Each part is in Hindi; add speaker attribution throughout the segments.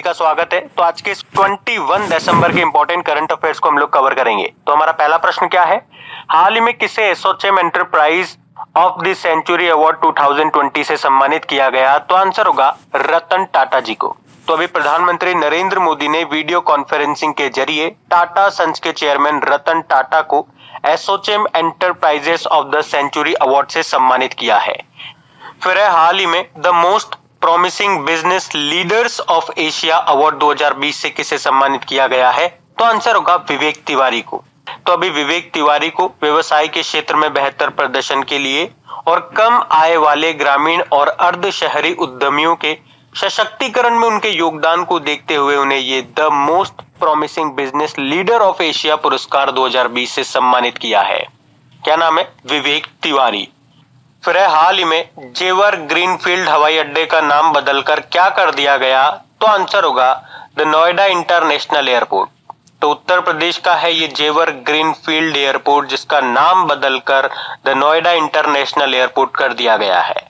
Speaker 1: का स्वागत है। तो आज के इस 21 दिसंबर के इंपॉर्टेंट करंट अफेयर्स को हम लोग कवर करेंगे। तो हमारा पहला प्रश्न क्या है? हाल ही में किसे ASSOCHAM enterprise of the century award 2020 से सम्मानित किया गया? तो आंसर होगा रतन टाटा जी को। तो अभी प्रधानमंत्री नरेंद्र मोदी ने वीडियो कॉन्फ्रेंसिंग के जरिए टाटा सन्स के चेयरमैन रतन टाटा को ASSOCHAM enterprises of the century award से सम्मानित किया है। फिर है हाल ही में the most promising business leaders of Asia award 2020 से किसे सम्मानित किया गया है? तो आंसर होगा विवेक तिवारी को। तो अभी विवेक तिवारी को व्यवसाय के क्षेत्र में बेहतर प्रदर्शन के लिए और कम आय वाले ग्रामीण और अर्ध शहरी उद्यमियों के सशक्तिकरण में उनके योगदान को देखते हुए उन्हें ये the most promising business leader of Asia पुरस्कार 2020 से सम्मानित किया है। क्या नाम है? विवेक तिवारी। फिर है हाल ही में जेवर ग्रीनफील्ड हवाई अड्डे का नाम बदलकर क्या कर दिया गया? तो आंसर होगा द नोएडा इंटरनेशनल एयरपोर्ट। तो उत्तर प्रदेश का है ये जेवर ग्रीनफील्ड एयरपोर्ट, जिसका नाम बदलकर द नोएडा इंटरनेशनल एयरपोर्ट कर दिया गया है।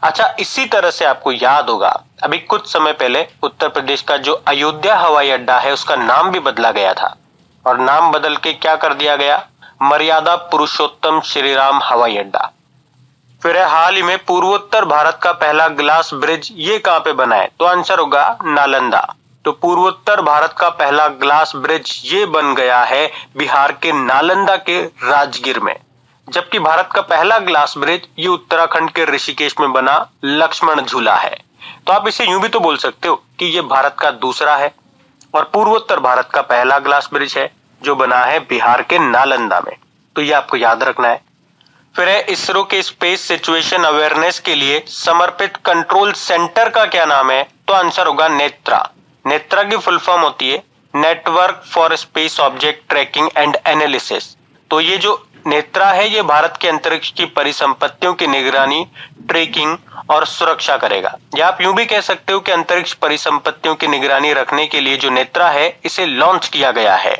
Speaker 1: अच्छा, इसी तरह से आपको याद होगा अभी कुछ समय पहले उत्तर प्रदेश का जो अयोध्या हवाई अड्डा है उसका नाम भी बदला गया था, और नाम बदल के क्या कर दिया गया? मर्यादा पुरुषोत्तम श्रीराम हवाई अड्डा। फिर है हाल ही में पूर्वोत्तर भारत का पहला ग्लास ब्रिज ये कहां पे बना है? तो आंसर होगा नालंदा। तो पूर्वोत्तर भारत का पहला ग्लास ब्रिज ये बन गया है बिहार के नालंदा के राजगीर में, जबकि भारत का पहला ग्लास ब्रिज ये उत्तराखंड के ऋषिकेश में बना लक्ष्मण झूला है। तो आप इसे यूं भी तो बोल सकते हो कि ये भारत का दूसरा है और पूर्वोत्तर भारत का पहला ग्लास ब्रिज है जो बना है बिहार के नालंदा में। तो ये आपको याद रखना है। फिर है इसरो के स्पेस सिचुएशन अवेयरनेस के लिए समर्पित कंट्रोल सेंटर का क्या नाम है? तो आंसर होगा नेत्रा। नेत्रा की फुल फॉर्म होती है network for space object tracking and analysis. तो ये जो नेत्रा है ये भारत के अंतरिक्ष की परिसंपत्तियों की निगरानी, ट्रैकिंग और सुरक्षा करेगा। या आप यूं भी कह सकते हो कि अंतरिक्ष परिसंपत्तियों की निगरानी रखने के लिए जो नेत्रा है इसे लॉन्च किया गया है।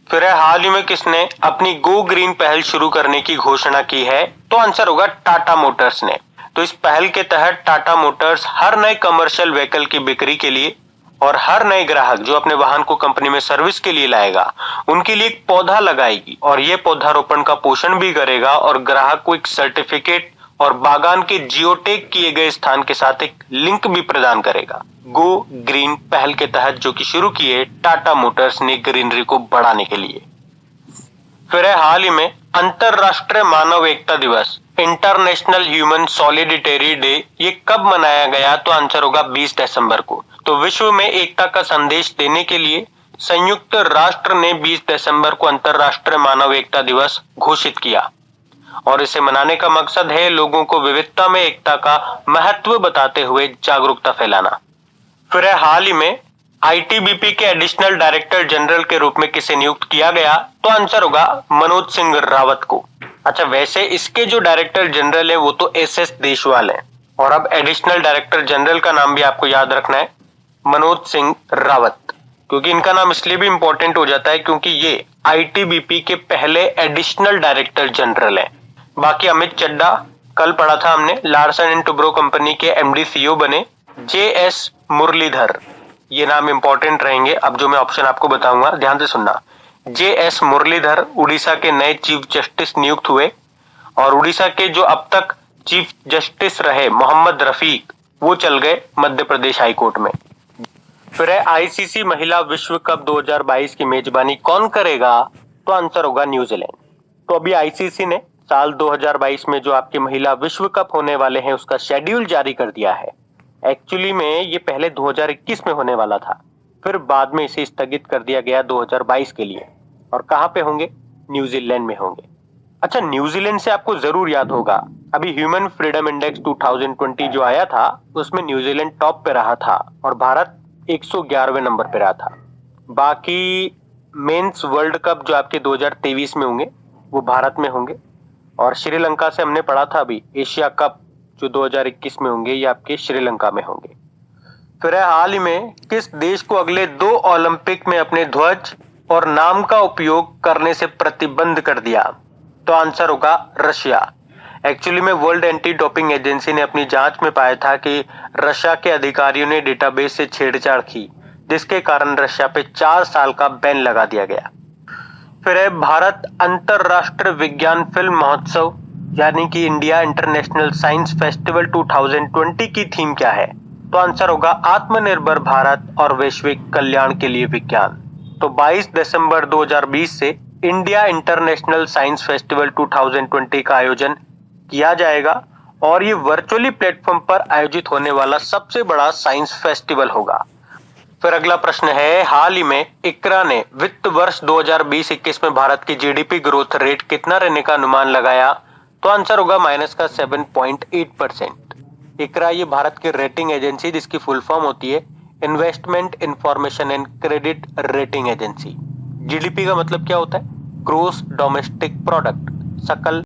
Speaker 1: फिर है हाल ही में किसने अपनी गो ग्रीन पहल शुरू करने की घोषणा की है? तो आंसर होगा टाटा मोटर्स ने। तो इस पहल के तहत टाटा मोटर्स हर नए कमर्शियल व्हीकल की बिक्री के लिए और हर नए ग्राहक जो अपने वाहन को कंपनी में सर्विस के लिए लाएगा उनके लिए एक पौधा लगाएगी, और ये पौधारोपण का पोषण भी करेगा और ग्राहक को एक सर्टिफिकेट और बागान के जियोटैग किए गए स्थान के साथ एक लिंक भी प्रदान करेगा। गो ग्रीन पहल के तहत जो कि शुरू की है टाटा मोटर्स ने ग्रीनरी को बढ़ाने के लिए। फिर है हाल ही में अंतरराष्ट्रीय मानव एकता दिवस इंटरनेशनल ह्यूमन सॉलिडिटेरी डे ये कब मनाया गया? तो आंसर होगा 20 दिसंबर को। तो विश्व में एकता का संदेश देने के लिए संयुक्त राष्ट्र ने 20 दिसंबर को अंतरराष्ट्रीय मानव एकता दिवस घोषित किया, और इसे मनाने का मकसद है लोगों को विविधता में एकता का महत्व बताते हुए जागरूकता फैलाना। फिर है हाल ही में आईटीबीपी के एडिशनल डायरेक्टर जनरल के रूप में किसे नियुक्त किया गया? तो आंसर होगा मनोज सिंह रावत को। अच्छा, वैसे इसके जो डायरेक्टर जनरल है वो तो एसएस देशवाल है, और अब एडिशनल डायरेक्टर जनरल का नाम भी आपको याद रखना है मनोज सिंह रावत, क्योंकि इनका नाम इसलिए भी इंपॉर्टेंट हो जाता है क्योंकि ये आईटीबीपी के पहले एडिशनल डायरेक्टर जनरल है। बाकी अमित चड्डा कल पढ़ा था हमने, लार्सन एंड टुब्रो कंपनी के एमडी सीईओ बने। जेएस मुरलीधर, ये नाम इंपॉर्टेंट रहेंगे। अब जो मैं ऑप्शन आपको बताऊंगा ध्यान से सुनना। जेएस मुरलीधर उड़ीसा के नए चीफ जस्टिस नियुक्त हुए, और उड़ीसा के जो अब तक चीफ जस्टिस रहे मोहम्मद रफीक वो चल गए मध्य प्रदेश हाईकोर्ट में। फिर है आईसीसी महिला विश्व कप 2022 की मेजबानी कौन करेगा? तो आंसर होगा न्यूजीलैंड। तो अभी आईसीसी ने साल 2022 में जो आपके महिला विश्व कप होने वाले हैं उसका शेड्यूल जारी कर दिया है। एक्चुअली में ये पहले 2021 में होने वाला था, फिर बाद में इसे स्थगित कर दिया गया 2022 के लिए। और कहां पे होंगे? न्यूजीलैंड में होंगे। अच्छा, न्यूजीलैंड से आपको जरूर याद होगा अभी ह्यूमन फ्रीडम इंडेक्स 2020 जो आया था उसमें न्यूजीलैंड टॉप पे रहा था और भारत 111वें नंबर पे रहा था। बाकी मेंस वर्ल्ड कप जो आपके 2023 में होंगे वो भारत में होंगे, और श्रीलंका से हमने पढ़ा था अभी एशिया कप जो 2021 में होंगे ये आपके श्रीलंका में होंगे। फिर है हाल ही में किस देश को अगले 2 ओलंपिक में अपने ध्वज और नाम का उपयोग करने से प्रतिबंध कर दिया? तो आंसर होगा रशिया। एक्चुअली में वर्ल्ड एंटी डोपिंग एजेंसी ने अपनी जांच में पाया था कि रशिया के अधिकारियों ने डेटाबेस से छेड़छाड़ की जिसके कारण रशिया पे 4 साल का बैन लगा दिया गया। फिर है भारत अंतरराष्ट्रीय विज्ञान फिल्म महोत्सव यानी कि इंडिया इंटरनेशनल साइंस फेस्टिवल 2020 की थीम क्या है? तो आंसर होगा आत्मनिर्भर भारत और वैश्विक कल्याण के लिए विज्ञान। तो 22 दिसंबर 2020 से इंडिया इंटरनेशनल साइंस फेस्टिवल 2020 का आयोजन किया जाएगा और ये वर्चुअली प्लेटफॉर्म पर आयोजित होने वाला सबसे बड़ा साइंस फेस्टिवल होगा। फिर अगला प्रश्न है, हाल ही में इकरा ने वित्त वर्ष 2020-21 में भारत की जीडीपी ग्रोथ रेट कितना रहने का अनुमान लगाया? तो आंसर होगा माइनस का 7.8%। इकरा ये भारत की रेटिंग एजेंसी जिसकी फुल फॉर्म होती है investment information and credit rating agency. GDP का मतलब क्या होता है? ग्रोस डोमेस्टिक प्रोडक्ट, सकल